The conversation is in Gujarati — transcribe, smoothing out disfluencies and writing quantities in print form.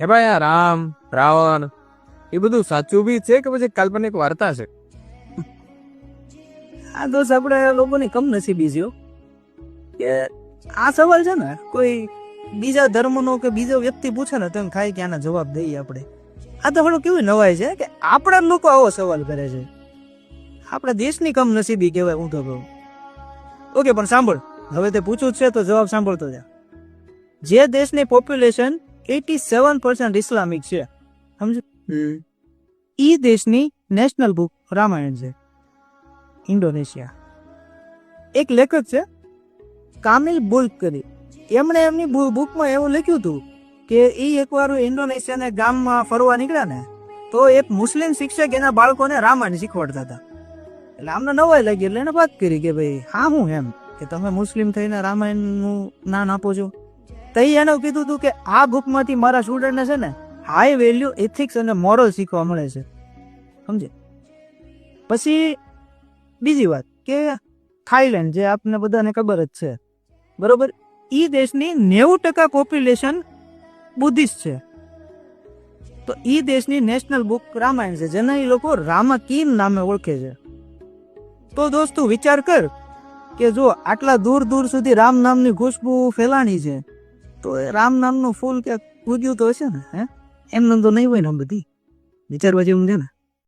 હે ભાઈ આ રામ રાવણ એ બધું સાચું બી છે કે પછી કાલ્પનિક વાર્તા છે? આ દોસ્ત આપણે લોકોની કમનસીબી છે હો. કે આ સવાલ છે ને કોઈ બીજા ધર્મનો કે બીજો વ્યક્તિ પૂછે ને તો એમ થાય કે આના જવાબ દઈએ આપણે. આ તો થોડું કેવું નવાય છે કે આપણા લોકો આવો સવાલ કરે છે. આપણા દેશની કમનસીબી કહેવાય હું તો કહું. ઓકે પણ સાંભળ, હવે તે પૂછવું જ છે તો જવાબ સાંભળતો જા. જે દેશની પોપ્યુલેશન 87% ઇસ્લામિક છે, સમજ, ઈ દેશની નેશનલ બુક રામાયણ છે. ઇન્ડોનેશિયા એક લેખક છે કામિલ બુલ્ક કરી, એમણે એમની બુકમાં એવું લખ્યું હતું કે એ એકવાર ઇન્ડોનેશિયાના ગામમાં ફરવા નીકળ્યા ને તો એક મુસ્લિમ શિક્ષક એના બાળકોને રામાયણ શીખવાડતા હતા. એટલે આમને નવાઈ લાગી એટલે એને વાત કરી કે ભાઈ હા હું એમ કે તમે મુસ્લિમ થઈને રામાયણનું જ્ઞાન આપો છો. તો એને કીધું હતું કે આ બુકમાંથી મારા સ્ટુડન્ટને છે ને હાઈ વેલ્યુ એથિક્સ અને મોરલ શીખવા મળે છે, સમજે. પછી બીજી વાત કે થાઈલેન્ડ, જે આપને બધાને ખબર જ છે, બરોબર, ઈ દેશની 90% પોપ્યુલેશન બુદ્ધિસ્ટ છે. તો ઈ દેશની નેશનલ બુક રામાયણ છે, જેને એ લોકો રામાકીન નામે ઓળખે છે. તો દોસ્તો વિચાર કર કે જો આટલા દૂર દૂર સુધી રામ નામની ખુશ્બુ ફેલાણી છે તો એ રામ નામનું ફૂલ ક્યાંક ઉગ્યું તો હશે ને. એમને તો નહીં હોય ને બધી વિચારવા જેવું છે ને.